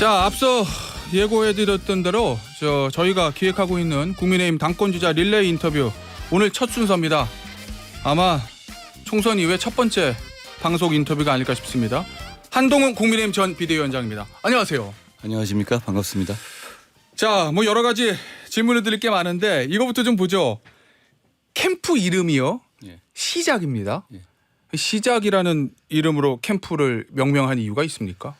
자, 앞서 예고해드렸던 대로 저희가 기획하고 있는 국민의힘 당권주자 릴레이 인터뷰 오늘 첫 순서입니다. 아마 총선 이후에 첫 번째 방송 인터뷰가 아닐까 싶습니다. 한동훈 국민의힘 전 비대위원장입니다. 안녕하세요. 안녕하십니까? 반갑습니다. 자, 뭐 여러 가지 질문을 드릴 게 많은데 이거부터 좀 보죠. 캠프 이름이요. 예. 시작입니다. 예. 시작이라는 이름으로 캠프를 명명한 이유가 있습니까?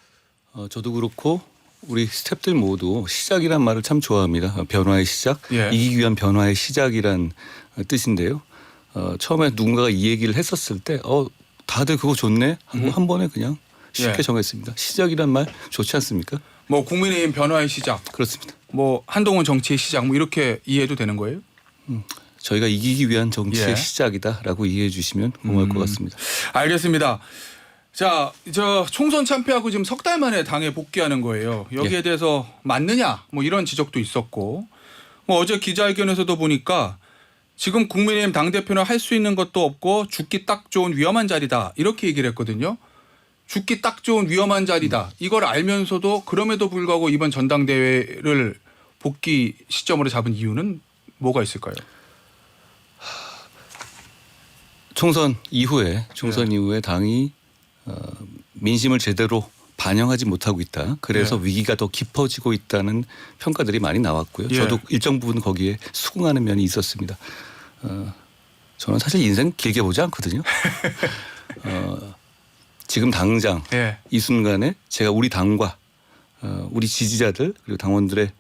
저도 그렇고 우리 스태프들 모두 시작이란 말을 참 좋아합니다. 변화의 시작, 예. 이기기 위한 변화의 시작이란 뜻인데요. 처음에 누군가가 이 얘기를 했었을 때 다들 그거 좋네 하고 한 번에 그냥 쉽게 예. 정했습니다. 시작이란 말 좋지 않습니까? 뭐 국민의힘 변화의 시작, 그렇습니다. 뭐 한동훈 정치의 시작, 뭐 이렇게 이해해도 되는 거예요? 저희가 이기기 위한 정치의 예. 시작이다라고 이해해 주시면 고마울 것 같습니다. 알겠습니다. 자, 총선 참패하고 지금 석 달 만에 당에 복귀하는 거예요. 여기에 예. 대해서 맞느냐, 뭐 이런 지적도 있었고, 뭐 어제 기자회견에서도 보니까 지금 국민의힘 당 대표는 할 수 있는 것도 없고 죽기 딱 좋은 위험한 자리다 이렇게 얘기를 했거든요. 죽기 딱 좋은 위험한 자리다. 이걸 알면서도 그럼에도 불구하고 이번 전당대회를 복귀 시점으로 잡은 이유는 뭐가 있을까요? 총선 이후에 당이 민심을 제대로 반영하지 못하고 있다. 그래서 예. 위기가 더 깊어지고 있다는 평가들이 많이 나왔고요. 예. 저도 일정 부분 거기에 수긍하는 면이 있었습니다. 저는 사실 인생 길게 보지 않거든요. 지금 당장 예. 이 순간에 제가 우리 당과 우리 지지자들 그리고 당원들의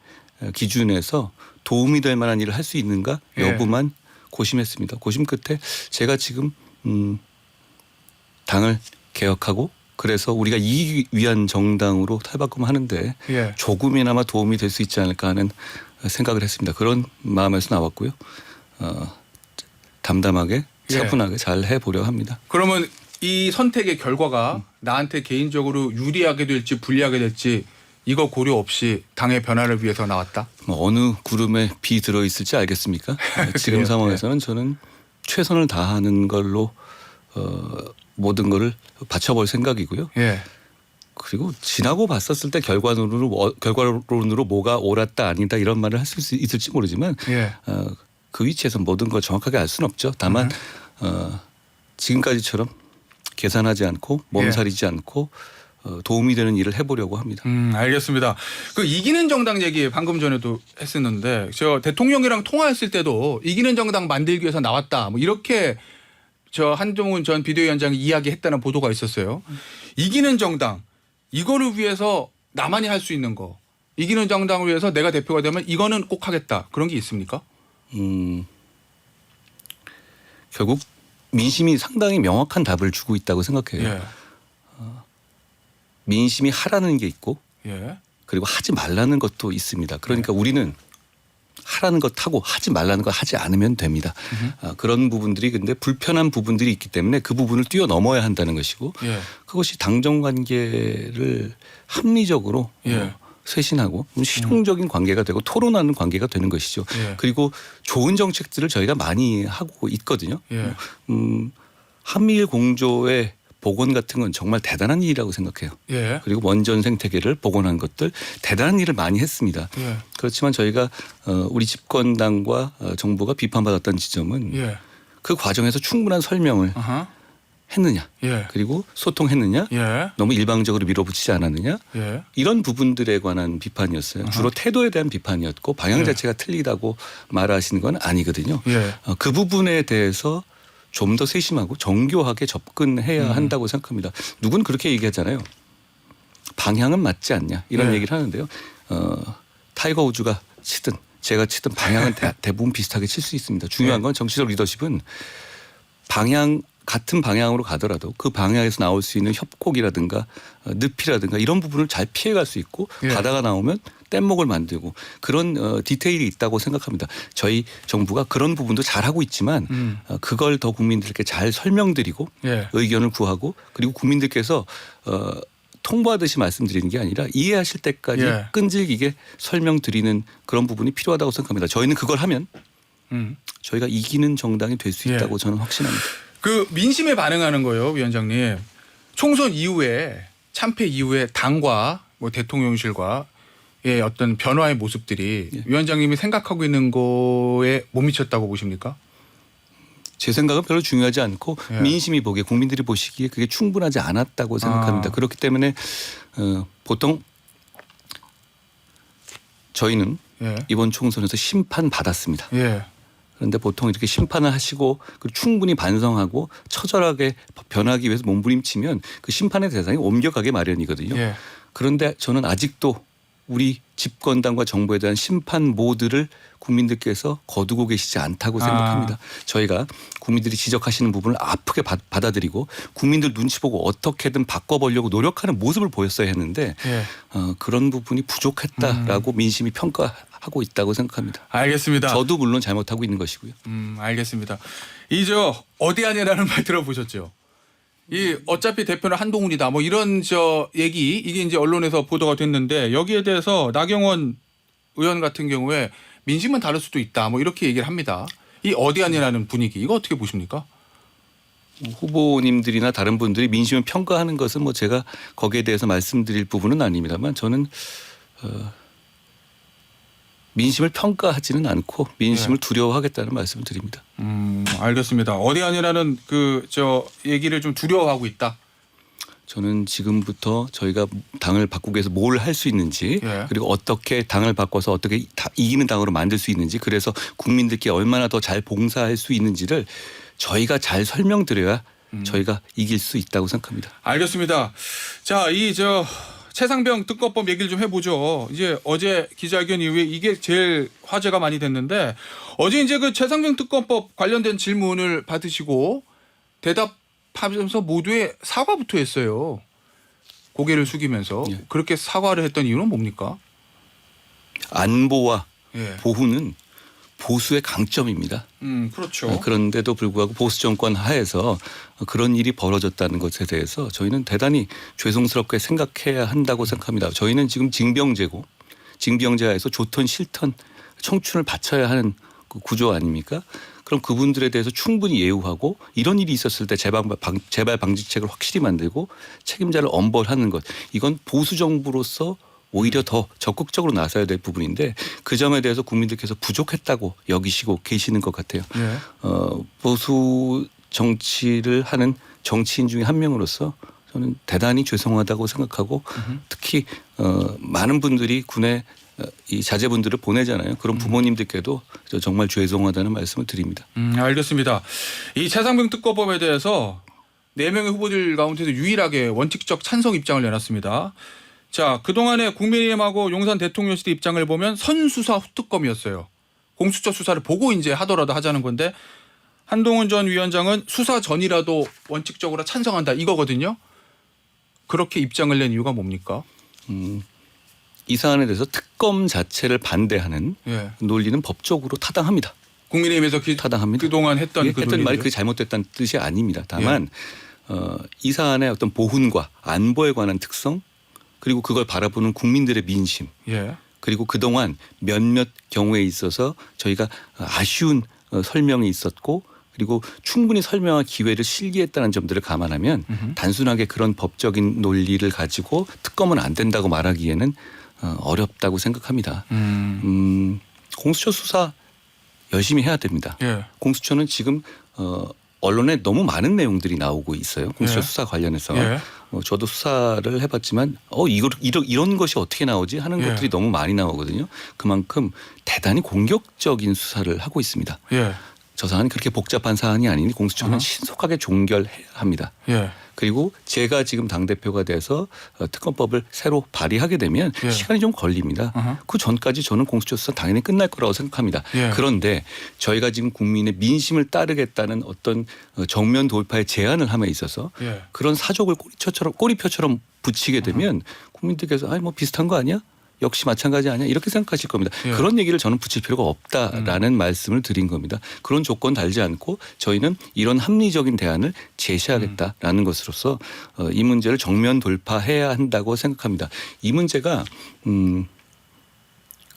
기준에서 도움이 될 만한 일을 할 수 있는가 예. 여부만 고심했습니다. 고심 끝에 제가 지금 당을 개혁하고 그래서 우리가 이기기 위한 정당으로 탈바꿈하는데 예. 조금이나마 도움이 될 수 있지 않을까 하는 생각을 했습니다. 그런 마음에서 나왔고요. 담담하게 차분하게 잘 해보려 합니다. 그러면 이 선택의 결과가 나한테 개인적으로 유리하게 될지 불리하게 될지 이거 고려 없이 당의 변화를 위해서 나왔다? 뭐 어느 구름에 비 들어있을지 알겠습니까? 지금 그래요? 상황에서는 저는 최선을 다하는 걸로 모든 거를 바쳐볼 생각이고요. 예. 그리고 지나고 봤었을 때 결과론으로 뭐가 옳았다 아니다 이런 말을 할 수 있을지 모르지만 예. 그 위치에서 모든 걸 정확하게 알 수는 없죠. 다만 지금까지처럼 계산하지 않고 몸살이지 않고 도움이 되는 일을 해보려고 합니다. 알겠습니다. 그 이기는 정당 얘기 방금 전에도 했었는데 저 대통령이랑 통화했을 때도 이기는 정당 만들기 위해서 나왔다. 뭐 이렇게 한동훈 전 비대위원장이 이야기했다는 보도가 있었어요. 이기는 정당 이거를 위해서 나만이 할 수 있는 거 이기는 정당을 위해서 내가 대표가 되면 이거는 꼭 하겠다. 그런 게 있습니까? 결국 민심이 상당히 명확한 답을 주고 있다고 생각해요. 예. 민심이 하라는 게 있고 예. 그리고 하지 말라는 것도 있습니다. 그러니까 우리는 하라는 것 하고 하지 말라는 거 하지 않으면 됩니다. 그런 부분들이 근데 불편한 부분들이 있기 때문에 그 부분을 뛰어넘어야 한다는 것이고 예. 그것이 당정 관계를 합리적으로 예. 쇄신하고 실용적인 관계가 되고 토론하는 관계가 되는 것이죠. 예. 그리고 좋은 정책들을 저희가 많이 하고 있거든요. 예. 한미일 공조의 복원 같은 건 정말 대단한 일이라고 생각해요. 예. 그리고 원전 생태계를 복원한 것들 대단한 일을 많이 했습니다. 예. 그렇지만 저희가 우리 집권당과 정부가 비판받았던 지점은 예. 그 과정에서 충분한 설명을 아하. 했느냐 예. 그리고 소통했느냐 예. 너무 일방적으로 밀어붙이지 않았느냐 예. 이런 부분들에 관한 비판이었어요. 주로 태도에 대한 비판이었고 방향 예. 자체가 틀리다고 말하시는 건 아니거든요. 예. 그 부분에 대해서 좀 더 세심하고 정교하게 접근해야 한다고 생각합니다. 누군 그렇게 얘기하잖아요. 방향은 맞지 않냐 이런 네. 얘기를 하는데요. 타이거 우즈가 치든 제가 치든 방향은 대부분 비슷하게 칠 수 있습니다. 중요한 건 정치적 리더십은 같은 방향으로 가더라도 그 방향에서 나올 수 있는 협곡이라든가 늪이라든가 이런 부분을 잘 피해갈 수 있고 예. 가다가 나오면 뗏목을 만들고 그런 디테일이 있다고 생각합니다. 저희 정부가 그런 부분도 잘하고 있지만 그걸 더 국민들께 잘 설명드리고 예. 의견을 구하고 그리고 국민들께서 통보하듯이 말씀드리는 게 아니라 이해하실 때까지 예. 끈질기게 설명드리는 그런 부분이 필요하다고 생각합니다. 저희는 그걸 하면 저희가 이기는 정당이 될 수 예. 있다고 저는 확신합니다. 그 민심에 반응하는 거예요, 위원장님. 총선 이후에 참패 이후에 당과 뭐 대통령실과의 어떤 변화의 모습들이 예. 위원장님이 생각하고 있는 거에 못 미쳤다고 보십니까? 제 생각은 별로 중요하지 않고 예. 민심이 보기에 국민들이 보시기에 그게 충분하지 않았다고 생각합니다. 아. 그렇기 때문에 보통 저희는 예. 이번 총선에서 심판 받았습니다. 예. 그런데 보통 이렇게 심판을 하시고 그리고 충분히 반성하고 처절하게 변하기 위해서 몸부림치면 그 심판의 대상이 옮겨가게 마련이거든요. 예. 그런데 저는 아직도 우리 집권당과 정부에 대한 심판 모드를 국민들께서 거두고 계시지 않다고 생각합니다. 저희가 국민들이 지적하시는 부분을 아프게 받아들이고 국민들 눈치 보고 어떻게든 바꿔보려고 노력하는 모습을 보였어야 했는데 예. 그런 부분이 부족했다라고 민심이 평가하고 있다고 생각합니다. 알겠습니다. 저도 물론 잘못하고 있는 것이고요. 알겠습니다. 저 어디 아니라는 말 들어보셨죠? 이 어차피 대표는 한동훈이다. 뭐 이런 얘기 이게 이제 언론에서 보도가 됐는데 여기에 대해서 나경원 의원 같은 경우에 민심은 다를 수도 있다. 뭐 이렇게 얘기를 합니다. 이 어디 아니라는 분위기 이거 어떻게 보십니까? 후보님들이나 다른 분들이 민심을 평가하는 것은 뭐 제가 거기에 대해서 말씀드릴 부분은 아닙니다만 저는 민심을 평가하지는 않고 민심을 두려워하겠다는 말씀을 드립니다. 알겠습니다. 어디 아니라는 얘기를 좀 두려워하고 있다. 저는 지금부터 저희가 당을 바꾸기 위해서 뭘 할 수 있는지 예. 그리고 어떻게 당을 바꿔서 어떻게 이기는 당으로 만들 수 있는지 그래서 국민들께 얼마나 더 잘 봉사할 수 있는지를 저희가 잘 설명드려야 저희가 이길 수 있다고 생각합니다. 알겠습니다. 자, 최상병 특검법 얘기를 좀 해보죠. 이제 어제 기자회견 이후에 이게 제일 화제가 많이 됐는데 어제 이제 그 최상병 특검법 관련된 질문을 받으시고 대답하면서 모두의 사과부터 했어요. 고개를 숙이면서 예. 그렇게 사과를 했던 이유는 뭡니까? 안보와 예. 보훈은 보수의 강점입니다. 그렇죠. 그런데도 불구하고 보수 정권 하에서 그런 일이 벌어졌다는 것에 대해서 저희는 대단히 죄송스럽게 생각해야 한다고 생각합니다. 저희는 지금 징병제고 징병제 하에서 좋던 싫던 청춘을 바쳐야 하는 그 구조 아닙니까? 그럼 그분들에 대해서 충분히 예우하고 이런 일이 있었을 때 재발 방지책을 확실히 만들고 책임자를 엄벌하는 것 이건 보수 정부로서 오히려 더 적극적으로 나서야 될 부분인데 그 점에 대해서 국민들께서 부족했다고 여기시고 계시는 것 같아요. 예. 보수 정치를 하는 정치인 중에 한 명으로서 저는 대단히 죄송하다고 생각하고 특히 많은 분들이 군에 이 자제분들을 보내잖아요. 그런 부모님들께도 정말 죄송하다는 말씀을 드립니다. 알겠습니다. 이 최상병 특검법에 대해서 4명의 후보들 가운데서 유일하게 원칙적 찬성 입장을 내놨습니다. 자, 그동안에 국민의힘하고 용산 대통령실 입장을 보면 선수사 후특검이었어요. 공수처 수사를 보고 이제 하더라도 하자는 건데 한동훈 전 위원장은 수사 전이라도 원칙적으로 찬성한다 이거거든요. 그렇게 입장을 낸 이유가 뭡니까? 이 사안에 대해서 특검 자체를 반대하는 예. 논리는 법적으로 타당합니다. 국민의힘에서 타당합니다. 그동안 했던 예, 그 했던 말이 논리죠? 그게 잘못됐다는 뜻이 아닙니다. 다만 이 사안의 어떤 보훈과 안보에 관한 특성 그리고 그걸 바라보는 국민들의 민심 예. 그리고 그동안 몇몇 경우에 있어서 저희가 아쉬운 설명이 있었고 그리고 충분히 설명할 기회를 실기했다는 점들을 감안하면 단순하게 그런 법적인 논리를 가지고 특검은 안 된다고 말하기에는 어렵다고 생각합니다. 공수처 수사 열심히 해야 됩니다. 예. 공수처는 지금 언론에 너무 많은 내용들이 나오고 있어요. 공수처 예. 수사 관련해서. 예. 저도 수사를 해봤지만 이런 것이 어떻게 나오지 하는 예. 것들이 너무 많이 나오거든요. 그만큼 대단히 공격적인 수사를 하고 있습니다. 예. 저 사안이 그렇게 복잡한 사안이 아니니 공수처는 신속하게 종결해야 합니다. 예. 그리고 제가 지금 당대표가 돼서 특검법을 새로 발의하게 되면 예. 시간이 좀 걸립니다. 그 전까지 저는 공수처 수사 당연히 끝날 거라고 생각합니다. 예. 그런데 저희가 지금 국민의 민심을 따르겠다는 어떤 정면 돌파의 제안을 함에 있어서 예. 그런 사족을 꼬리표처럼 붙이게 되면 국민들께서 뭐 비슷한 거 아니야? 역시 마찬가지 아니야? 이렇게 생각하실 겁니다. 예. 그런 얘기를 저는 붙일 필요가 없다라는 말씀을 드린 겁니다. 그런 조건 달지 않고 저희는 이런 합리적인 대안을 제시하겠다라는 것으로서 이 문제를 정면 돌파해야 한다고 생각합니다. 이 문제가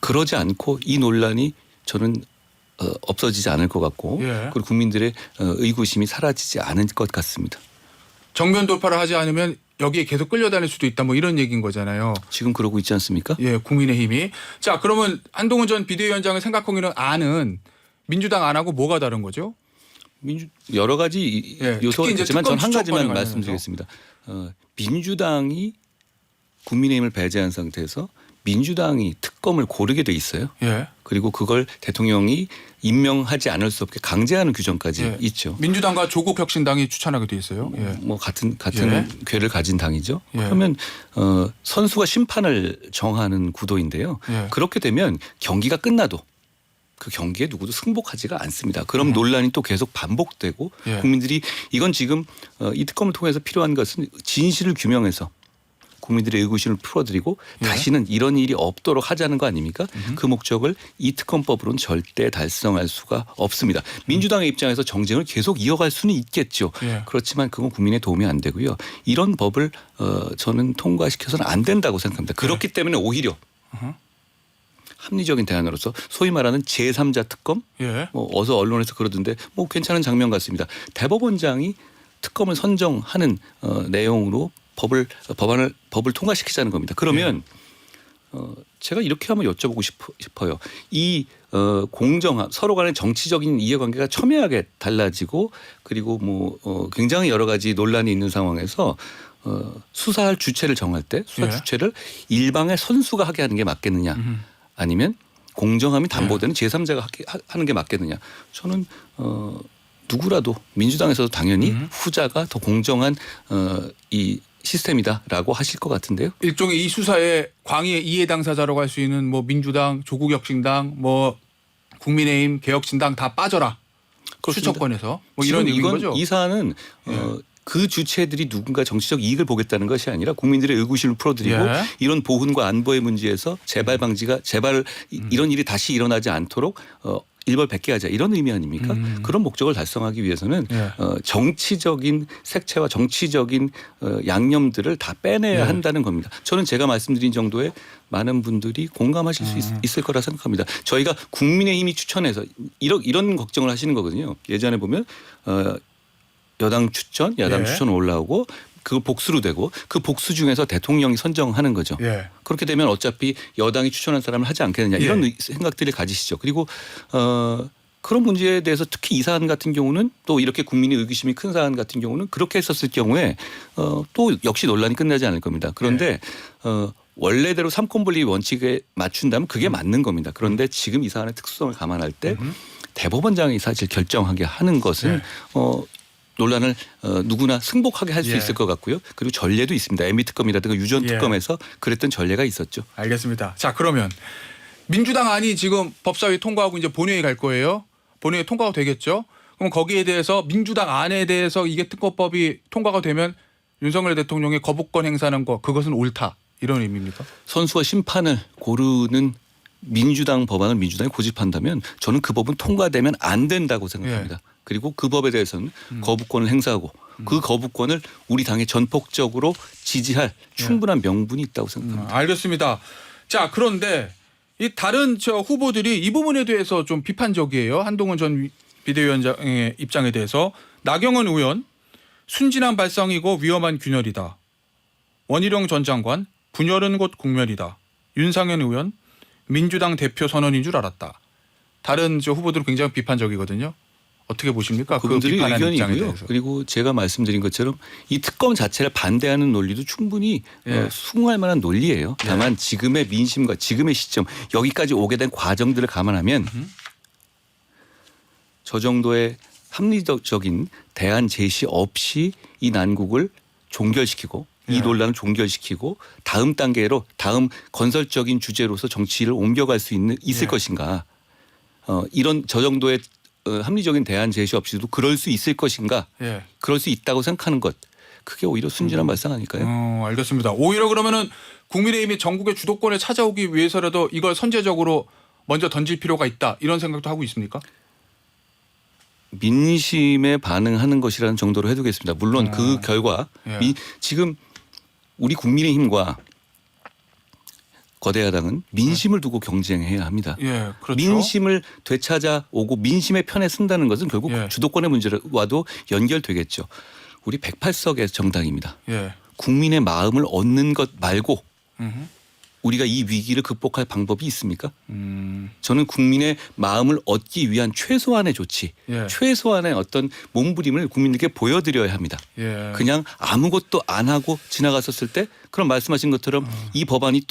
그러지 않고 이 논란이 저는 없어지지 않을 것 같고 예. 그리고 국민들의 의구심이 사라지지 않을 것 같습니다. 정면 돌파를 하지 않으면 여기에 계속 끌려다닐 수도 있다 뭐 이런 얘기인 거잖아요. 지금 그러고 있지 않습니까? 예, 국민의힘이. 자, 그러면 한동훈 전 비대위원장을 생각하기는 안은 민주당 안하고 뭐가 다른 거죠? 여러 가지 예, 요소가 특히 이제 있지만 전 한 특검 가지만 추천권에 말씀드리겠습니다. 민주당이 국민의힘을 배제한 상태에서 민주당이 특검을 고르게 돼 있어요. 예. 그리고 그걸 대통령이 임명하지 않을 수 없게 강제하는 규정까지 예. 있죠. 민주당과 조국혁신당이 추천하게 돼 있어요. 예. 뭐 같은 예. 궤를 가진 당이죠. 예. 그러면 선수가 심판을 정하는 구도인데요. 예. 그렇게 되면 경기가 끝나도 그 경기에 누구도 승복하지가 않습니다. 그럼 논란이 또 계속 반복되고 예. 국민들이 이건 지금 이 특검을 통해서 필요한 것은 진실을 규명해서 국민들의 의구심을 풀어드리고 예. 다시는 이런 일이 없도록 하자는 거 아닙니까? 그 목적을 이 특검법으로는 절대 달성할 수가 없습니다. 민주당의 입장에서 정쟁을 계속 이어갈 수는 있겠죠. 예. 그렇지만 그건 국민의 도움이 안 되고요. 이런 법을 저는 통과시켜서는 안 된다고 생각합니다. 그렇기 때문에 오히려 합리적인 대안으로서 소위 말하는 제3자 특검 예. 어서 언론에서 그러던데 뭐 괜찮은 장면 같습니다. 대법원장이 특검을 선정하는 내용으로 법을 통과시키자는 겁니다. 그러면 제가 이렇게 한번 여쭤보고 싶어요. 이 공정함, 서로 간의 정치적인 이해관계가 첨예하게 달라지고 그리고 뭐 굉장히 여러 가지 논란이 있는 상황에서 수사할 주체를 정할 때 수사 예. 주체를 일방의 선수가 하게 하는 게 맞겠느냐 아니면 공정함이 담보되는 제3자가 하는 게 맞겠느냐. 저는 누구라도 민주당에서도 당연히 후자가 더 공정한 이 시스템이다라고 하실 것 같은데요. 일종의 이 수사의 광의의 이해 당사자라고 할 수 있는 뭐 민주당, 조국혁신당, 뭐 국민의힘, 개혁신당 다 빠져라. 그렇습니다. 수첩권에서 뭐 이런 얘기인 거죠. 이 사안은 그 주체들이 누군가 정치적 이익을 보겠다는 것이 아니라 국민들의 의구심을 풀어드리고 예. 이런 보훈과 안보의 문제에서 재발 방지가 이런 일이 다시 일어나지 않도록 일벌백계하자 이런 의미 아닙니까? 그런 목적을 달성하기 위해서는 예. 정치적인 색채와 정치적인 양념들을 다 빼내야 예. 한다는 겁니다. 저는 제가 말씀드린 정도의 많은 분들이 공감하실 수 있을 거라 생각합니다. 저희가 국민의힘이 추천해서 이런 걱정을 하시는 거거든요. 예전에 보면 여당 추천, 야당 예. 추천 올라오고 그 복수로 되고 그 복수 중에서 대통령이 선정하는 거죠. 예. 그렇게 되면 어차피 여당이 추천한 사람을 하지 않겠느냐 이런 생각들을 가지시죠. 그리고 그런 문제에 대해서 특히 이 사안 같은 경우는 또 이렇게 국민의 의구심이 큰 사안 같은 경우는 그렇게 했었을 경우에 또 역시 논란이 끝나지 않을 겁니다. 그런데 원래대로 삼권분립 원칙에 맞춘다면 그게 맞는 겁니다. 그런데 지금 이 사안의 특수성을 감안할 때 대법원장이 사실 결정하게 하는 것은 논란을 누구나 승복하게 할 수 예. 있을 것 같고요. 그리고 전례도 있습니다. MB 특검이라든가 유전 예. 특검에서 그랬던 전례가 있었죠. 알겠습니다. 자, 그러면 민주당 안이 지금 법사위 통과하고 이제 본회의 갈 거예요. 본회의 통과가 되겠죠. 그럼 거기에 대해서 민주당 안에 대해서 이게 특검법이 통과가 되면 윤석열 대통령의 거부권 행사하는 거 그것은 옳다. 이런 의미입니까? 선수와 심판을 고르는 민주당 법안을 민주당이 고집한다면 저는 그 법은 통과되면 안 된다고 생각합니다. 그리고 그 법에 대해서는 거부권을 행사하고 그 거부권을 우리 당이 전폭적으로 지지할 충분한 명분이 있다고 생각합니다. 알겠습니다. 자, 그런데 이 다른 후보들이 이 부분에 대해서 좀 비판적이에요. 한동훈 전 비대위원장의 입장에 대해서 나경원 의원 순진한 발상이고 위험한 균열이다. 원희룡 전 장관 분열은 곧 국멸이다. 윤상현 의원 민주당 대표 선언인 줄 알았다. 다른 후보들은 굉장히 비판적이거든요. 어떻게 보십니까? 그 그분들의 비판하는 입장에 의견이고요. 대해서. 그리고 제가 말씀드린 것처럼 이 특검 자체를 반대하는 논리도 충분히 수긍할 만한 논리예요. 다만 지금의 민심과 지금의 시점 여기까지 오게 된 과정들을 감안하면 저 정도의 합리적인 대안 제시 없이 이 난국을 종결시키고 이 논란을 종결시키고 다음 단계로 다음 건설적인 주제로서 정치를 옮겨갈 수 있을 것인가. 이런 저 정도의 합리적인 대안 제시 없이도 그럴 수 있을 것인가. 그럴 수 있다고 생각하는 것. 그게 오히려 순진한 발상 아닐까요? 알겠습니다. 오히려 그러면은 국민의힘이 전국의 주도권을 찾아오기 위해서라도 이걸 선제적으로 먼저 던질 필요가 있다. 이런 생각도 하고 있습니까? 민심에 반응하는 것이라는 정도로 해두겠습니다. 물론 그 결과 지금 우리 국민의힘과 거대 야당은 민심을 두고 경쟁해야 합니다. 그렇죠. 민심을 되찾아오고 민심의 편에 쓴다는 것은 결국 주도권의 문제와도 연결되겠죠. 우리 108석의 정당입니다. 국민의 마음을 얻는 것 말고 음흠. 우리가 이 위기를 극복할 방법이 있습니까? 음. 저는 국민의 마음을 얻기 위한 최소한의 조치, 예. 최소한의 어떤 몸부림을 국민들께 보여드려야 합니다. 예. 그냥 아무것도 안 하고 지나갔었을 때 그런 말씀하신 것처럼 이 법안이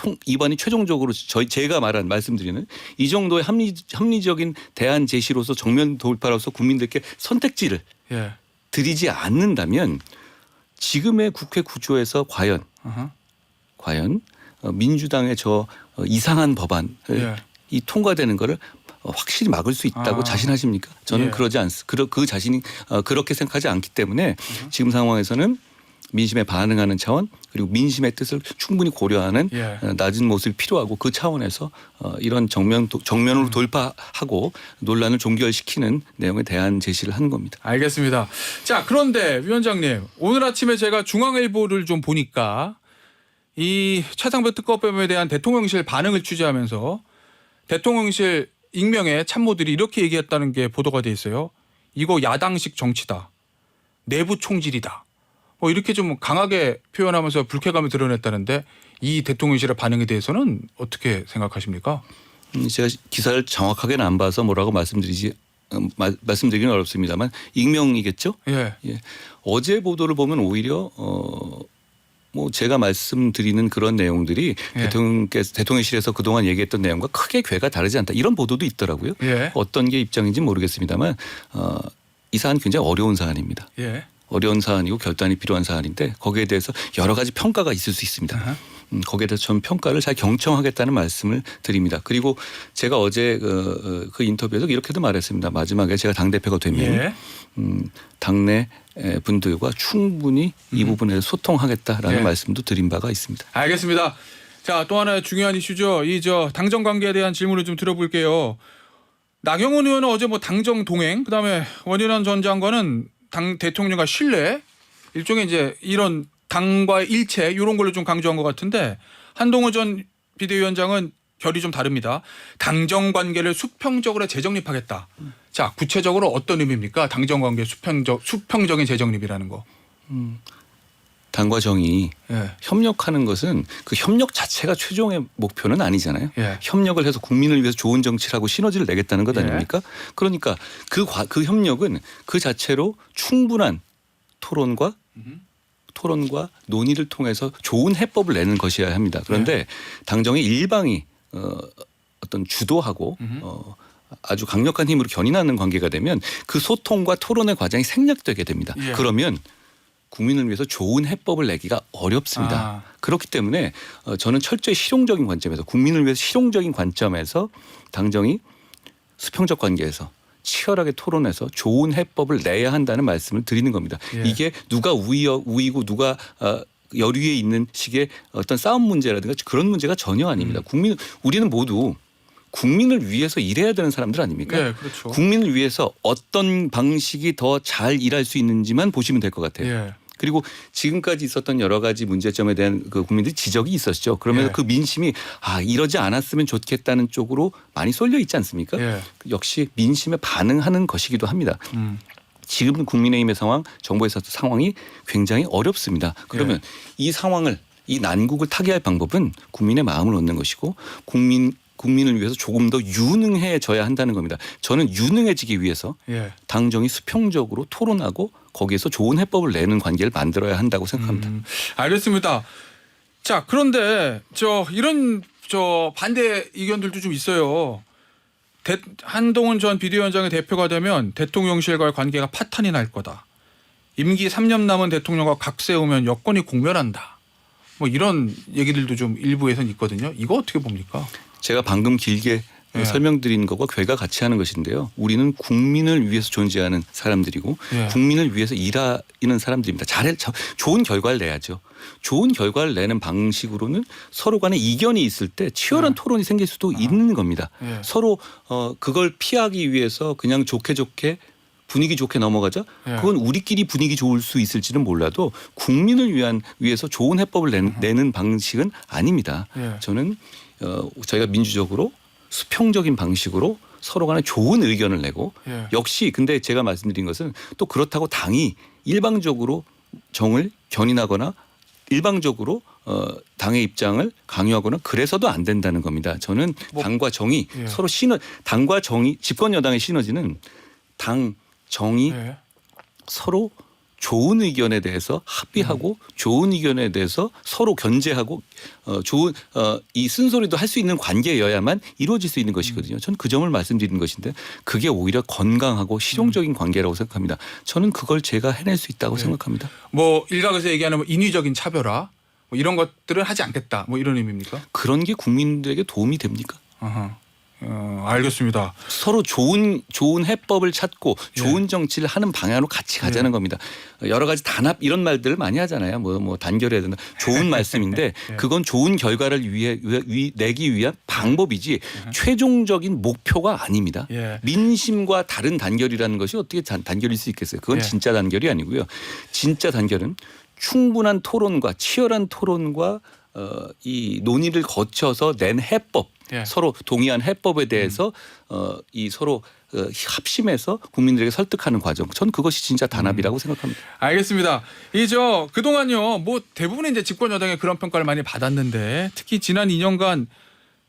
최종적으로 제가 말씀드리는 이 정도의 합리적인 대안 제시로서 정면 돌파로서 국민들께 선택지를 예. 드리지 않는다면 지금의 국회 구조에서 어허. 과연 민주당의 저 이상한 법안을 예. 이 통과되는 거를 확실히 막을 수 있다고 자신하십니까? 저는 예. 그러지 않습니다. 그 자신이 그렇게 생각하지 않기 때문에 지금 상황에서는 민심에 반응하는 차원 그리고 민심의 뜻을 충분히 고려하는 예. 낮은 모습이 필요하고 그 차원에서 이런 정면으로 돌파하고 논란을 종결시키는 내용의 대안 제시를 하는 겁니다. 알겠습니다. 자, 그런데 위원장님, 오늘 아침에 제가 중앙일보를 좀 보니까 이 최상병 특검법에 대한 대통령실 반응을 취재하면서 대통령실 익명의 참모들이 이렇게 얘기했다는 게 보도가 돼 있어요. 이거 야당식 정치다. 내부 총질이다. 뭐 이렇게 좀 강하게 표현하면서 불쾌감을 드러냈다는데 이 대통령실의 반응에 대해서는 어떻게 생각하십니까? 제가 기사를 정확하게는 안 봐서 뭐라고 말씀드리기는 어렵습니다만 익명이겠죠? 예. 예. 어제 보도를 보면 오히려 뭐 제가 말씀드리는 그런 내용들이 예. 대통령실에서 그동안 얘기했던 내용과 크게 궤가 다르지 않다. 이런 보도도 있더라고요. 예. 어떤 게 입장인지 모르겠습니다만 이 사안 굉장히 어려운 사안입니다. 예. 어려운 사안이고 결단이 필요한 사안인데 거기에 대해서 여러 가지 평가가 있을 수 있습니다. 아하. 거기에 대해서 전 평가를 잘 경청하겠다는 말씀을 드립니다. 그리고 제가 어제 그 인터뷰에서 이렇게도 말했습니다. 마지막에 제가 당대표가 되면 예. 당내 분들과 충분히 이 부분에 소통하겠다라는 예. 말씀도 드린 바가 있습니다. 알겠습니다. 자, 또 하나의 중요한 이슈죠. 이 당정 관계에 대한 질문을 좀 들어볼게요. 나경원 의원은 어제 뭐 당정 동행, 그다음에 원희룡 전 장관은 당 대통령과 신뢰, 일종의 이제 이런 당과의 일체 이런 걸로 좀 강조한 것 같은데 한동훈 전 비대위원장은 결이 좀 다릅니다. 당정 관계를 수평적으로 재정립하겠다. 자, 구체적으로 어떤 의미입니까? 당정 관계 수평적인 재정립이라는 거. 당과 정이 예. 협력하는 것은 그 협력 자체가 최종의 목표는 아니잖아요. 예. 협력을 해서 국민을 위해서 좋은 정치를 하고 시너지를 내겠다는 것 예. 아닙니까? 그러니까 그 협력은 그 자체로 충분한 토론과 논의를 통해서 좋은 해법을 내는 것이어야 합니다. 그런데 당정의 일방이 어떤 주도하고 아주 강력한 힘으로 견인하는 관계가 되면 그 소통과 토론의 과정이 생략되게 됩니다. 예. 그러면 국민을 위해서 좋은 해법을 내기가 어렵습니다. 그렇기 때문에 저는 철저히 실용적인 관점에서 국민을 위해서 실용적인 관점에서 당정이 수평적 관계에서 치열하게 토론해서 좋은 해법을 내야 한다는 말씀을 드리는 겁니다. 예. 이게 누가 우위고 누가 여류에 있는 식의 어떤 싸움 문제라든가 그런 문제가 전혀 아닙니다. 우리는 모두 국민을 위해서 일해야 되는 사람들 아닙니까? 네, 그렇죠. 국민을 위해서 어떤 방식이 더 잘 일할 수 있는지만 보시면 될 것 같아요. 예. 그리고 지금까지 있었던 여러 가지 문제점에 대한 그 국민들이 지적이 있었죠. 그러면서 예. 그 민심이 이러지 않았으면 좋겠다는 쪽으로 많이 쏠려 있지 않습니까? 예. 역시 민심에 반응하는 것이기도 합니다. 지금 국민의힘의 상황, 정부의 상황이 굉장히 어렵습니다. 그러면 이 상황을 이 난국을 타개할 방법은 국민의 마음을 얻는 것이고 국민을 위해서 조금 더 유능해져야 한다는 겁니다. 저는 유능해지기 위해서 예. 당정이 수평적으로 토론하고 거기에서 좋은 해법을 내는 관계를 만들어야 한다고 생각합니다. 알겠습니다. 자, 그런데 이런 반대 의견들도 좀 있어요. 한동훈 전 비대위원장의 대표가 되면 대통령실과의 관계가 파탄이 날 거다. 임기 3년 남은 대통령과 각 세우면 여권이 공멸한다. 뭐 이런 얘기들도 좀 일부에선 있거든요. 이거 어떻게 봅니까? 제가 방금 길게 예. 설명드린 것과 궤가 같이 하는 것인데요. 우리는 국민을 위해서 존재하는 사람들이고 예. 국민을 위해서 일하는 사람들입니다. 좋은 결과를 내야죠. 좋은 결과를 내는 방식으로는 서로 간에 이견이 있을 때 치열한 토론이 생길 수도 있는 겁니다. 예. 서로 그걸 피하기 위해서 그냥 좋게 분위기 좋게 넘어가자. 예. 그건 우리끼리 분위기 좋을 수 있을지는 몰라도 국민을 위해서 좋은 해법을 내는 방식은 아닙니다. 예. 저는 저희가 민주적으로 수평적인 방식으로 서로 간에 좋은 의견을 내고 예. 역시 근데 제가 말씀드린 것은 또 그렇다고 당이 일방적으로 정을 견인하거나 일방적으로 당의 입장을 강요하거나 그래서도 안 된다는 겁니다. 저는 당과 정의 예. 서로 당과 정의 집권 여당의 시너지는 당 정의 예. 서로 좋은 의견에 대해서 합의하고 좋은 의견에 대해서 서로 견제하고 좋은 이 쓴소리도 할 수 있는 관계여야만 이루어질 수 있는 것이거든요. 저는 그 점을 말씀드리는 것인데 그게 오히려 건강하고 실용적인 관계라고 생각합니다. 저는 그걸 제가 해낼 수 있다고 생각합니다. 뭐 일각에서 얘기하는 뭐 인위적인 차별화 뭐 이런 것들은 하지 않겠다. 뭐 이런 의미입니까? 그런 게 국민들에게 도움이 됩니까? 아하. 알겠습니다. 서로 좋은 해법을 찾고 좋은 정치를 하는 방향으로 같이 가자는 겁니다. 여러 가지 단합 이런 말들을 많이 하잖아요. 뭐 단결해야 된다. 좋은 말씀인데 그건 좋은 결과를 내기 위한 방법이지 최종적인 목표가 아닙니다. 예. 민심과 다른 단결이라는 것이 어떻게 단결일 수 있겠어요. 그건 진짜 단결이 아니고요. 진짜 단결은 충분한 토론과 치열한 토론과 이 논의를 거쳐서 낸 해법 서로 동의한 해법에 대해서 이 서로 합심해서 국민들에게 설득하는 과정. 전 그것이 진짜 단합이라고 생각합니다. 알겠습니다. 이저 그동안요 뭐 대부분의 이제 집권 여당의 그런 평가를 많이 받았는데 특히 지난 2년간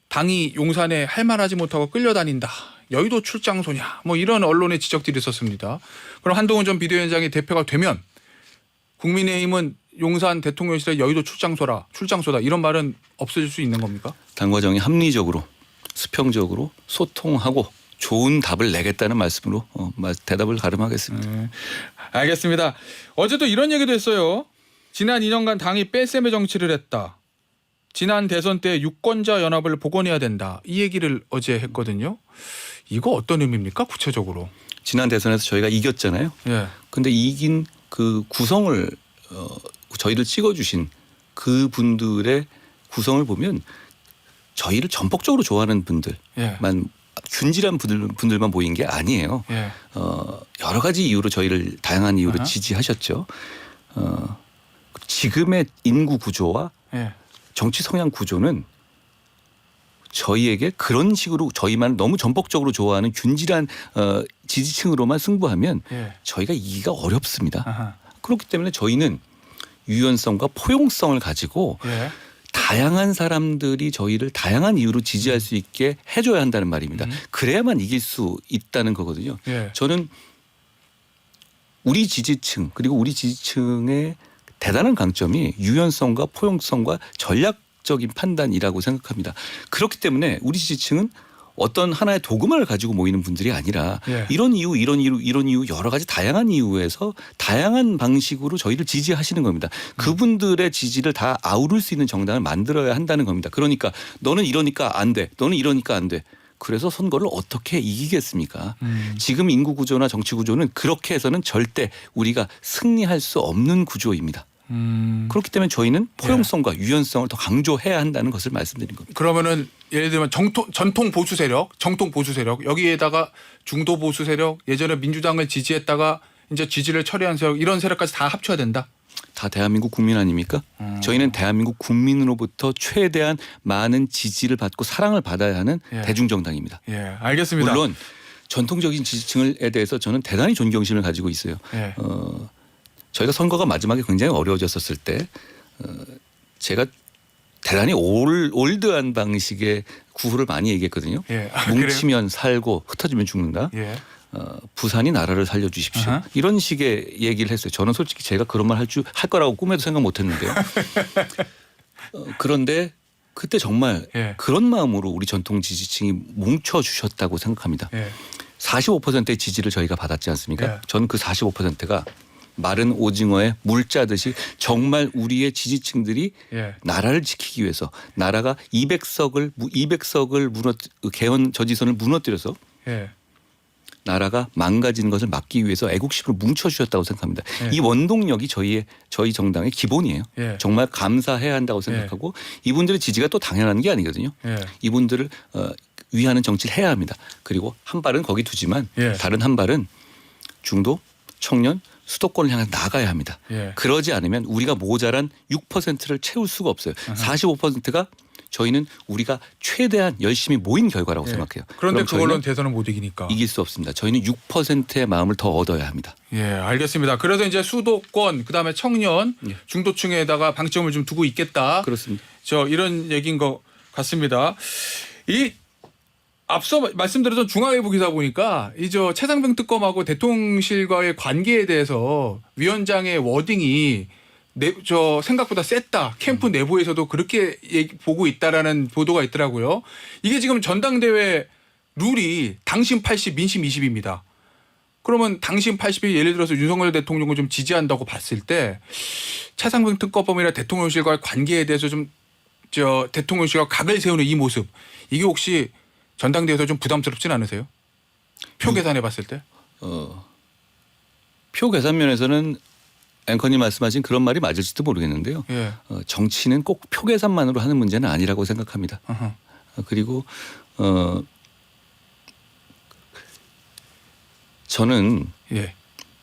당이 용산에 할 말하지 못하고 끌려다닌다. 여의도 출장소냐 뭐 이런 언론의 지적들이 있었습니다. 그럼 한동훈 전 비대위원장이 대표가 되면 국민의힘은 용산 대통령실의 여의도 출장소다 이런 말은 없어질 수 있는 겁니까? 당과 정이 합리적으로 수평적으로 소통하고 좋은 답을 내겠다는 말씀으로 대답을 가름하겠습니다. 알겠습니다. 어제도 이런 얘기도 했어요. 지난 2년간 당이 뺄셈의 정치를 했다. 지난 대선 때 유권자 연합을 복원해야 된다. 이 얘기를 어제 했거든요. 이거 어떤 의미입니까? 구체적으로. 지난 대선에서 저희가 이겼잖아요. 그런데 이긴 그 구성을 저희를 찍어주신 그분들의 구성을 보면 저희를 전폭적으로 좋아하는 분들만 균질한 분들만 보인 게 아니에요. 여러 가지 이유로 저희를 다양한 이유로 지지하셨죠. 지금의 인구 구조와 정치 성향 구조는 저희에게 그런 식으로 저희만 너무 전폭적으로 좋아하는 균질한 지지층으로만 승부하면 저희가 이기기가 어렵습니다. 그렇기 때문에 저희는 유연성과 포용성을 가지고 다양한 사람들이 저희를 다양한 이유로 지지할 수 있게 해줘야 한다는 말입니다. 그래야만 이길 수 있다는 거거든요. 저는 우리 지지층 그리고 우리 지지층의 대단한 강점이 유연성과 포용성과 전략적인 판단이라고 생각합니다. 그렇기 때문에 우리 지지층은 어떤 하나의 도구만을 가지고 모이는 분들이 아니라 이런 이유 여러 가지 다양한 이유에서 다양한 방식으로 저희를 지지하시는 겁니다. 그분들의 지지를 다 아우를 수 있는 정당을 만들어야 한다는 겁니다. 그러니까 너는 이러니까 안 돼. 너는 이러니까 안 돼. 그래서 선거를 어떻게 이기겠습니까? 지금 인구 구조나 정치 구조는 그렇게 해서는 절대 우리가 승리할 수 없는 구조입니다. 그렇기 때문에 저희는 포용성과 유연성을 더 강조해야 한다는 것을 말씀드린 겁니다. 그러면은 예를 들면 전통 보수 세력 여기에다가 중도 보수 세력 예전에 민주당을 지지했다가 이제 지지를 철회한 세력 이런 세력까지 다 합쳐야 된다. 다 대한민국 국민 아닙니까? 저희는 대한민국 국민으로부터 최대한 많은 지지를 받고 사랑을 받아야 하는 대중정당입니다. 알겠습니다. 물론 전통적인 지지층에 대해서 저는 대단히 존경심을 가지고 있어요. 저희가 선거가 마지막에 굉장히 어려워졌었을 때 제가 대단히 올드한 방식의 구호를 많이 얘기했거든요. 뭉치면 살고 흩어지면 죽는다. 부산이 나라를 살려주십시오. 이런 식의 얘기를 했어요. 저는 솔직히 제가 그런 말 할 거라고 꿈에도 생각 못했는데요. 그런데 그때 정말 그런 마음으로 우리 전통 지지층이 뭉쳐주셨다고 생각합니다. 45%의 지지를 저희가 받았지 않습니까? 저는 그 45%가 마른 오징어에 물 짜듯이 정말 우리의 지지층들이 나라를 지키기 위해서 나라가 200석을 개헌 저지선을 무너뜨려서 나라가 망가지는 것을 막기 위해서 애국심으로 뭉쳐주셨다고 생각합니다. 이 원동력이 저희 정당의 기본이에요. 정말 감사해야 한다고 생각하고 이분들의 지지가 또 당연한 게 아니거든요. 이분들을 위하는 정치를 해야 합니다. 그리고 한 발은 거기 두지만 다른 한 발은 중도, 청년, 수도권을 향해 나가야 합니다. 그러지 않으면 우리가 모자란 6%를 채울 수가 없어요. 45%가 저희는 우리가 최대한 열심히 모인 결과라고 예. 생각해요. 그런데 그럼 저희는 그걸로는 대선을 못 이기니까. 이길 수 없습니다. 저희는 6%의 마음을 더 얻어야 합니다. 예, 알겠습니다. 그래서 이제 수도권 그다음에 청년 예. 중도층에다가 방점을 좀 두고 있겠다. 그렇습니다. 이런 얘기인 것 같습니다. 이 앞서 말씀드렸던 중앙일보 기사 보니까 최상병 특검하고 대통령실과의 관계에 대해서 위원장의 워딩이 생각보다 셌다. 캠프 내부에서도 그렇게 보고 있다라는 보도가 있더라고요. 이게 지금 전당대회 룰이 당신 80, 민심 20입니다. 그러면 당신 80이 예를 들어서 윤석열 대통령을 좀 지지한다고 봤을 때 최상병 특검이나 대통령실과의 관계에 대해서 좀 대통령실과 각을 세우는 이 모습 이게 혹시 전당대회에서 좀 부담스럽진 않으세요? 표 계산해 봤을 때? 표 계산 면에서는 앵커님 말씀하신 그런 말이 맞을지도 모르겠는데요. 예. 정치는 꼭 표 계산만으로 하는 문제는 아니라고 생각합니다. 그리고 저는 예.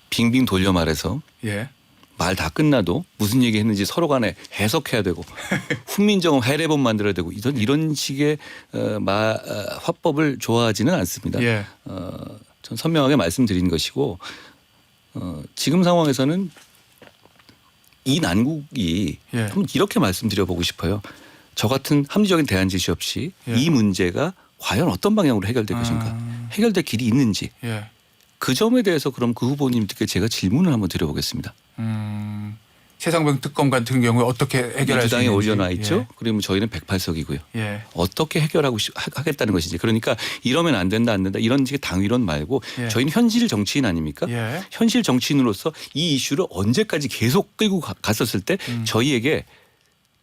빙빙 돌려 말해서 예. 말 다 끝나도 무슨 얘기했는지 서로 간에 해석해야 되고 훈민정음 해례본 만들어야 되고 이런 식의 화법을 좋아하지는 않습니다. 예. 전 선명하게 말씀드린 것이고 지금 상황에서는 이 난국이 예. 한번 이렇게 말씀드려보고 싶어요. 저 같은 합리적인 대안 제시 없이 예. 이 문제가 과연 어떤 방향으로 해결될 것인가 해결될 길이 있는지 예. 그 점에 대해서 그럼 그 후보님들께 제가 질문을 한번 드려보겠습니다. 최상병 특검 같은 경우에 어떻게 해결할 수 민주당에 있는지. 올려놔 있죠. 그러면 저희는 108석이고요. 예. 어떻게 해결하고 하겠다는 것인지. 그러니까 이러면 안 된다 이런 식의 당위론 말고 예. 저희는 현실 정치인 아닙니까? 예. 현실 정치인으로서 이 이슈를 언제까지 계속 끌고 갔었을 때 저희에게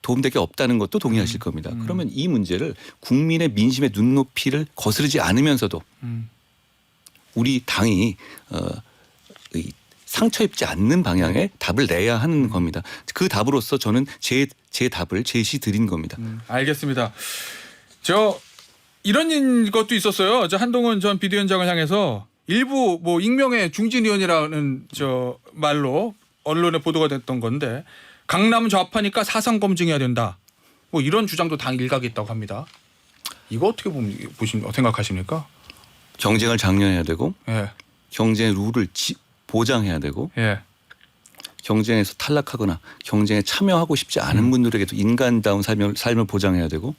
도움될 게 없다는 것도 동의하실 겁니다. 그러면 이 문제를 국민의 민심의 눈높이를 거스르지 않으면서도 우리 당이 상처 입지 않는 방향의 답을 내야 하는 겁니다. 그 답으로서 저는 제 답을 제시 드린 겁니다. 알겠습니다. 이런 것도 있었어요. 한동훈 전 비대위원장을 향해서 일부 익명의 중진 의원이라는 말로 언론에 보도가 됐던 건데 강남 좌파니까 사상 검증해야 된다. 이런 주장도 당 일각이 있다고 합니다. 이거 어떻게 생각하십니까? 경쟁을 장려해야 되고 예. 경쟁의 룰을 보장해야 되고 예. 경쟁에서 탈락하거나 경쟁에 참여하고 싶지 않은 분들에게도 인간다운 삶을 보장해야 되고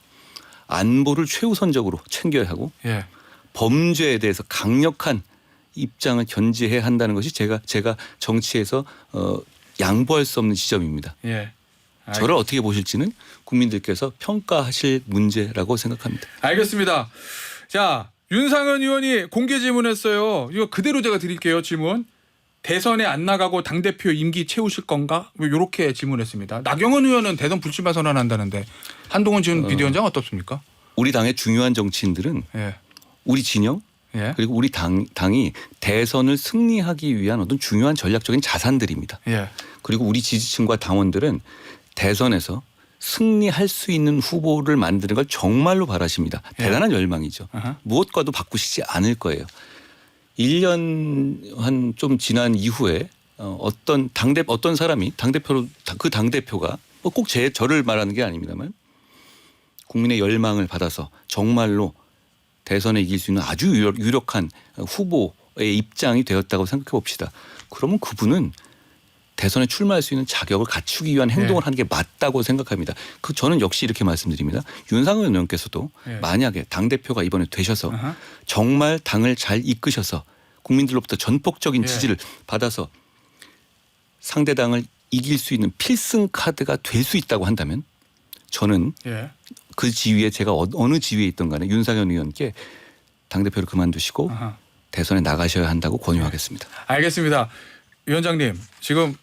안보를 최우선적으로 챙겨야 하고 예. 범죄에 대해서 강력한 입장을 견지해야 한다는 것이 제가 정치에서 양보할 수 없는 지점입니다. 예. 저를 어떻게 보실지는 국민들께서 평가하실 문제라고 생각합니다. 알겠습니다. 윤상현 의원이 공개 질문했어요. 이거 그대로 제가 드릴게요. 질문. 대선에 안 나가고 당대표 임기 채우실 건가? 이렇게 질문했습니다. 나경원 의원은 대선 불출마 선언한다는데 한동훈 전 비대위원장 어떻습니까? 우리 당의 중요한 정치인들은 예. 우리 진영 예. 그리고 우리 당이 대선을 승리하기 위한 어떤 중요한 전략적인 자산들입니다. 예. 그리고 우리 지지층과 당원들은 대선에서 승리할 수 있는 후보를 만드는 걸 정말로 바라십니다. 예. 대단한 열망이죠. 아하. 무엇과도 바꾸시지 않을 거예요. 1년 한 좀 지난 이후에 어떤 사람이 그 당대표가 꼭 저를 말하는 게 아닙니다만 국민의 열망을 받아서 정말로 대선에 이길 수 있는 아주 유력한 후보의 입장이 되었다고 생각해 봅시다. 그러면 그분은 대선에 출마할 수 있는 자격을 갖추기 위한 행동을 하는 게 맞다고 생각합니다. 저는 역시 이렇게 말씀드립니다. 윤상현 의원께서도 만약에 당대표가 이번에 되셔서 정말 당을 잘 이끄셔서 국민들로부터 전폭적인 지지를 받아서 상대당을 이길 수 있는 필승 카드가 될 수 있다고 한다면 저는 그 지위에 제가 어느 지위에 있던 간에 윤상현 의원께 당대표를 그만두시고 대선에 나가셔야 한다고 권유하겠습니다. 알겠습니다. 위원장님 지금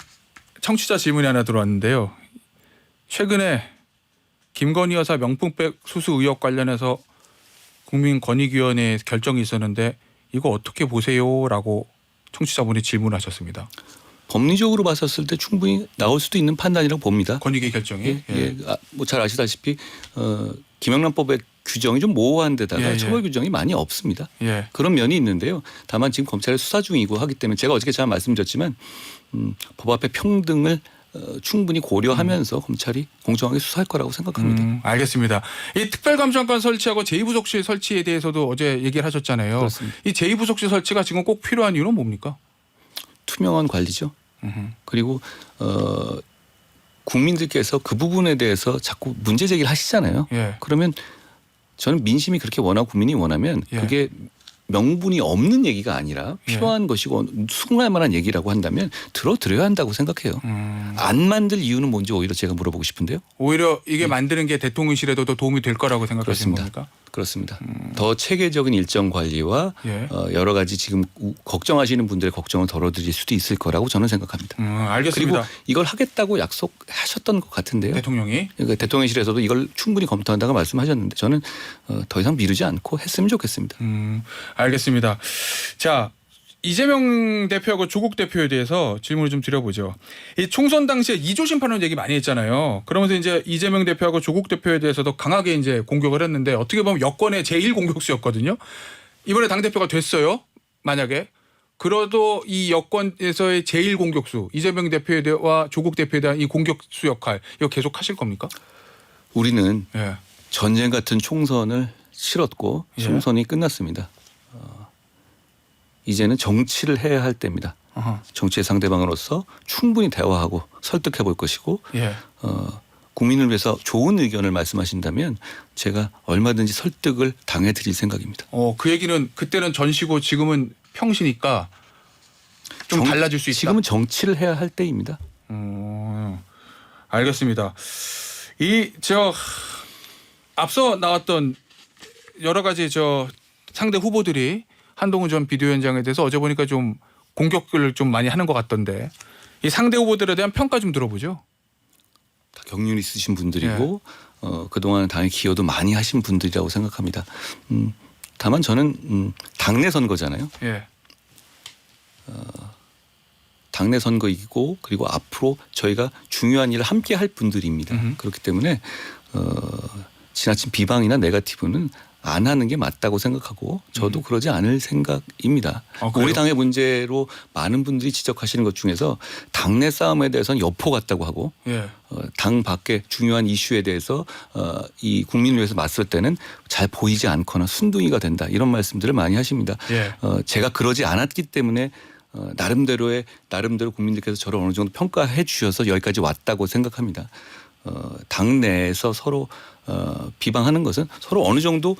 청취자 질문이 하나 들어왔는데요. 최근에 김건희 여사 명품백 수수 의혹 관련해서 국민권익위원회 결정이 있었는데 이거 어떻게 보세요라고 청취자분이 질문하셨습니다. 법리적으로 봤었을 때 충분히 나올 수도 있는 판단이라고 봅니다. 권익위 결정이. 잘 아시다시피 김영란법의 규정이 좀 모호한 데다가 처벌 규정이 많이 없습니다. 그런 면이 있는데요. 다만 지금 검찰이 수사 중이고 하기 때문에 제가 어저께 잘 말씀드렸지만 법 앞에 평등을 충분히 고려하면서 검찰이 공정하게 수사할 거라고 생각합니다. 알겠습니다. 이 특별감찰관 설치하고 제2부속실 설치에 대해서도 어제 얘기를 하셨잖아요. 그렇습니다. 이 제2부속실 설치가 지금 꼭 필요한 이유는 뭡니까? 투명한 관리죠. 그리고 국민들께서 그 부분에 대해서 자꾸 문제 제기를 하시잖아요. 예. 그러면 저는 민심이 그렇게 원하고 국민이 원하면 예. 그게 명분이 없는 얘기가 아니라 필요한 것이고 수긍할 만한 얘기라고 한다면 들어드려야 한다고 생각해요. 안 만들 이유는 뭔지 오히려 제가 물어보고 싶은데요. 오히려 이게 만드는 게 대통령실에도 더 도움이 될 거라고 생각하시는 겁니까? 그렇습니다. 더 체계적인 일정 관리와 예. 여러 가지 지금 걱정하시는 분들의 걱정을 덜어드릴 수도 있을 거라고 저는 생각합니다. 알겠습니다. 그리고 이걸 하겠다고 약속하셨던 것 같은데요. 대통령이. 그러니까 대통령실에서도 이걸 충분히 검토한다고 말씀하셨는데 저는 더 이상 미루지 않고 했으면 좋겠습니다. 알겠습니다. 자, 이재명 대표하고 조국 대표에 대해서 질문을 좀 드려보죠. 이 총선 당시에 이조 심판론 얘기 많이 했잖아요. 그러면서 이제 이재명 대표하고 조국 대표에 대해서도 강하게 이제 공격을 했는데 어떻게 보면 여권의 제1 공격수였거든요. 이번에 당 대표가 됐어요. 만약에. 그래도 이 여권에서의 제1 공격수 이재명 대표와 조국 대표에 대한 이 공격수 역할 이거 계속 하실 겁니까? 우리는 예. 전쟁 같은 총선을 치렀고 예. 총선이 끝났습니다. 이제는 정치를 해야 할 때입니다. 어허. 정치의 상대방으로서 충분히 대화하고 설득해 볼 것이고 예. 국민을 위해서 좋은 의견을 말씀하신다면 제가 얼마든지 설득을 당해드릴 생각입니다. 그 얘기는 그때는 전시고 지금은 평시니까 좀 달라질 수 있다. 지금은 정치를 해야 할 때입니다. 알겠습니다. 앞서 나왔던 여러 가지 상대 후보들이 한동훈 전 비대위원장에 대해서 어제 보니까 좀 공격을 좀 많이 하는 것 같던데 이 상대 후보들에 대한 평가 좀 들어보죠. 다 경륜 있으신 분들이고 그동안 당에 기여도 많이 하신 분들이라고 생각합니다. 다만 저는 당내 선거잖아요. 예. 당내 선거이고 그리고 앞으로 저희가 중요한 일을 함께 할 분들입니다. 그렇기 때문에 지나친 비방이나 네거티브는 안 하는 게 맞다고 생각하고 저도 그러지 않을 생각입니다. 우리 당의 문제로 많은 분들이 지적하시는 것 중에서 당내 싸움에 대해서는 여포 같다고 하고 예. 당 밖의 중요한 이슈에 대해서 이 국민을 위해서 맞설 때는 잘 보이지 않거나 순둥이가 된다 이런 말씀들을 많이 하십니다. 예. 제가 그러지 않았기 때문에 나름대로 국민들께서 저를 어느 정도 평가해 주셔서 여기까지 왔다고 생각합니다. 당내에서 서로 비방하는 것은 서로 어느 정도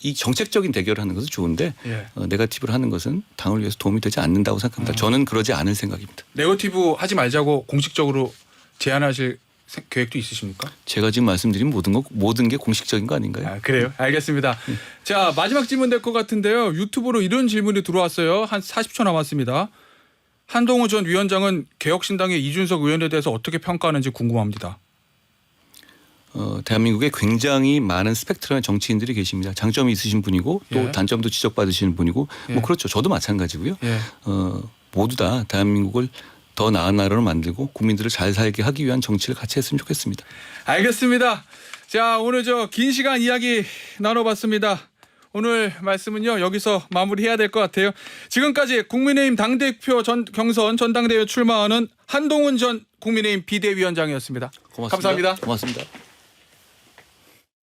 이 정책적인 대결을 하는 것은 좋은데 예. 네거티브를 하는 것은 당을 위해서 도움이 되지 않는다고 생각합니다. 저는 그러지 않을 생각입니다. 네거티브 하지 말자고 공식적으로 제안하실 계획도 있으십니까? 제가 지금 말씀드린 모든 게 공식적인 거 아닌가요? 그래요? 알겠습니다. 자, 마지막 질문 될 것 같은데요. 유튜브로 이런 질문이 들어왔어요. 한 40초 남았습니다. 한동훈 전 위원장은 개혁신당의 이준석 의원에 대해서 어떻게 평가하는지 궁금합니다. 대한민국에 굉장히 많은 스펙트럼의 정치인들이 계십니다. 장점이 있으신 분이고 또 예. 단점도 지적받으시는 분이고 예. 뭐 그렇죠. 저도 마찬가지고요. 예. 모두 다 대한민국을 더 나은 나라로 만들고 국민들을 잘 살게 하기 위한 정치를 같이 했으면 좋겠습니다. 알겠습니다. 자, 오늘 긴 시간 이야기 나눠봤습니다. 오늘 말씀은요 여기서 마무리해야 될 것 같아요. 지금까지 국민의힘 당대표 경선 전당대회 출마하는 한동훈 전 국민의힘 비대위원장이었습니다. 고맙습니다. 감사합니다. 고맙습니다.